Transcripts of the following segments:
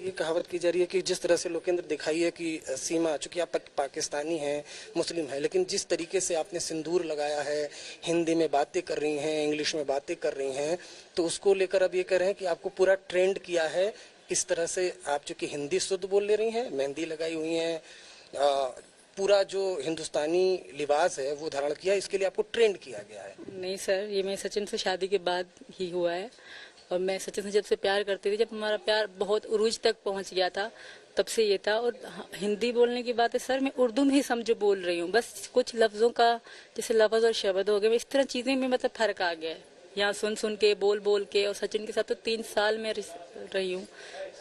ये कहावत की जा रही है कि जिस तरह से लोकेंद्र दिखाई है कि सीमा, चूंकि आप पाकिस्तानी हैं, मुस्लिम हैं, लेकिन जिस तरीके से आपने सिंदूर लगाया है, हिंदी में बातें कर रही हैं, इंग्लिश में बातें कर रही हैं, तो उसको लेकर अब ये कह रहे हैं कि आपको पूरा ट्रेंड किया है। इस तरह से आप चूंकि हिंदी शुद्ध बोल ले रही हैं, मेहंदी लगाई हुई हैं, पूरा जो हिंदुस्तानी लिबास है वो धारण किया, इसके लिए आपको ट्रेंड किया गया है। नहीं सर, ये मैं सचिन से शादी के बाद ही हुआ है। और मैं सचिन से जब से प्यार करती थी, जब हमारा प्यार बहुत उरूज तक पहुंच गया था, तब से ये था। और हिंदी बोलने की बात है सर, मैं उर्दू में ही समझो बोल रही हूँ, बस कुछ लफ्जों का जैसे लफ्ज और शब्द हो गए, इस तरह चीजें में मतलब फर्क आ गया है। यहाँ सुन सुन के, बोल बोल के, और सचिन के साथ तो 3 साल में रही हूँ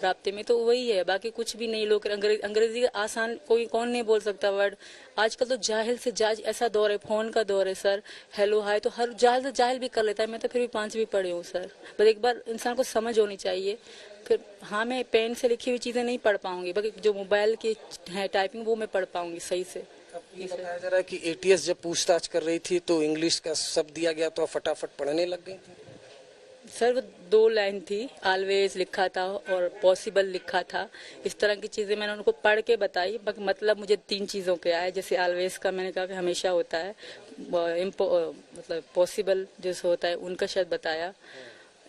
राब्ते में, तो वही है, बाकी कुछ भी नहीं। लोग अंग्रेजी आसान कोई कौन नहीं बोल सकता वर्ड। आजकल तो जाहिल से जाज ऐसा दौर है, फोन का दौर है सर। हेलो हाय तो हर जाहिल से जाहिल भी कर लेता है। मैं तो फिर भी 5वीं पढ़ी हूँ सर, बस एक बार इंसान को समझ होनी चाहिए। फिर हाँ, मैं पेन से लिखी हुई चीजें नहीं पढ़ पाऊंगी, बाकी जो मोबाइल की है टाइपिंग वो मैं पढ़ पाऊंगी सही से। ये बताया जा रहा है कि एटीएस जब पूछताछ कर रही थी तो इंग्लिश का शब्द दिया गया तो फटाफट पढ़ने लग गई थी। सर वो 2 लाइन थी, ऑलवेज लिखा था और पॉसिबल लिखा था। इस तरह की चीजें मैंने उनको पढ़ के बताई, बाकी मतलब मुझे 3 चीजों के आए। जैसे ऑलवेज का मैंने कहा कि हमेशा होता है, मतलब पॉसिबल जैसे होता है उनका शब्द बताया।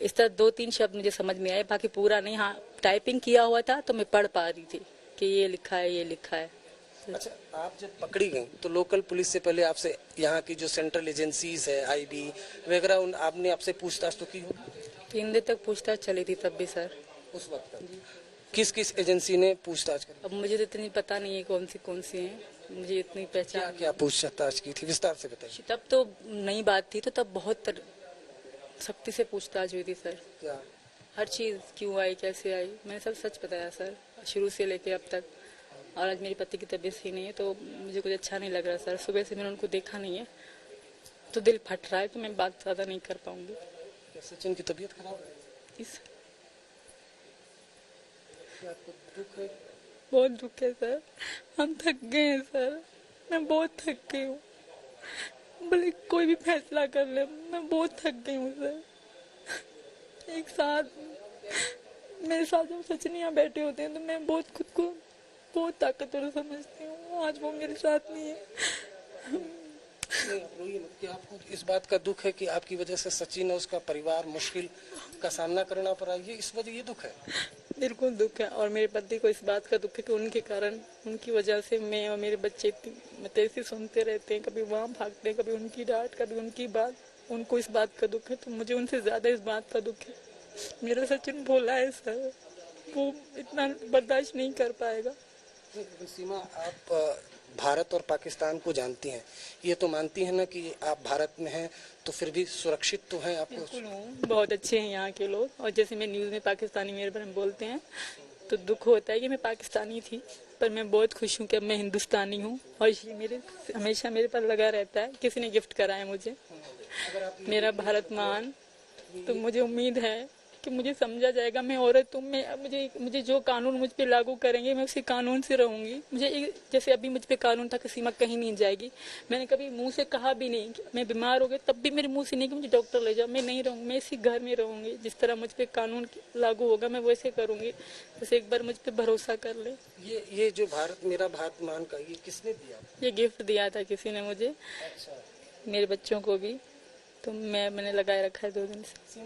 इस तरह 2-3 शब्द मुझे समझ में आए, बाकी पूरा नहीं। हाँ, टाइपिंग किया हुआ था तो मैं पढ़ पा रही थी कि ये लिखा है, ये लिखा है। अच्छा, आप जब पकड़ी गई तो लोकल पुलिस से पहले आपसे यहाँ की जो सेंट्रल एजेंसीज है, आईबी वगैरह, आपने आपसे पूछताछ तो की हो? 3 दिन तक पूछताछ चली थी तब भी सर। उस वक्त किस किस एजेंसी ने पूछताछ की? अब मुझे तो इतनी पता नहीं है कौन सी है, मुझे इतनी पहचान। क्या क्या पूछताछ की थी, विस्तार से बताइए। तब तो नई बात थी, तो तब बहुत सख्ती से पूछताछ हुई थी सर। क्या? हर चीज क्यों आई, कैसे आई, मैंने सब सच बताया सर, शुरू से लेके अब तक। और आज मेरे पति की तबीयत सही नहीं है तो मुझे कुछ अच्छा नहीं लग रहा सर। सुबह से मैंने उनको देखा नहीं है तो दिल फट रहा है, तो मैं बात ज्यादा नहीं कर पाऊंगी। क्या सचिन की तबीयत खराब है? इस क्या आपको दुख है? बहुत दुख है सर, हम थक गए हैं सर, मैं बहुत थक गई हूँ। भले कोई भी फैसला कर ले, मैं बहुत थक गई हूँ सर। एक साथ मेरे साथ जब सचिन यहाँ बैठे होते हैं तो मैं बहुत खुद को बहुत ताकतवर समझती हूँ। आज वो मेरे साथ नहीं है। नहीं, आप रोइए मत। कि आपको इस बात का दुख है कि आपकी वजह से सचिन और उसका परिवार मुश्किल का सामना करना पड़ा, ये इस वजह ये दुख है? बिल्कुल दुख है, और मेरे पति को इस बात का दुख है कि उनके कारण, उनकी वजह से मैं और मेरे बच्चे तेजी सुनते रहते हैं। कभी वहाँ भागते हैं, कभी उनकी डांट, कभी उनकी बात। उनको इस बात का दुख है तो मुझे उनसे ज्यादा इस बात का दुख है। मेरा सचिन भोला है सर, वो इतना बर्दाश्त नहीं कर पाएगा। सीमा, आप भारत और पाकिस्तान को जानती हैं, ये तो मानती हैं ना कि आप भारत में हैं तो फिर भी सुरक्षित तो हैं आपको? बिल्कुल हूँ, बहुत अच्छे हैं यहाँ के लोग। और जैसे मैं न्यूज़ में पाकिस्तानी मेरे बारे में बोलते हैं तो दुख होता है कि मैं पाकिस्तानी थी, पर मैं बहुत खुश हूँ कि अब मैं हिंदुस्तानी हूँ। और ये मेरे हमेशा मेरे पर लगा रहता है। किसी ने गिफ्ट करा है मुझे मेरा भारत मान, तो मुझे उम्मीद है कि मुझे समझा जाएगा। मैं औरत हूँ, मैं मुझे जो कानून मुझ पे लागू करेंगे मैं उसी कानून से रहूंगी। मुझे जैसे अभी मुझ पे कानून था कि सीमा कहीं नहीं जाएगी, मैंने कभी मुंह से कहा भी नहीं कि मैं बीमार हो गई, तब भी मेरे मुंह से नहीं कि मुझे डॉक्टर ले जाओ। मैं नहीं रहूंगी, मैं इसी घर में रहूंगी। जिस तरह मुझ पे कानून लागू होगा मैं वैसे करूंगी, बस एक बार मुझ पे भरोसा कर ले। ये जो भारत मेरा भारत मान का ये किसने दिया? ये गिफ्ट दिया था किसी ने मुझे। अच्छा। मेरे बच्चों को भी, तो मैंने लगाए रखा है 2 दिन से।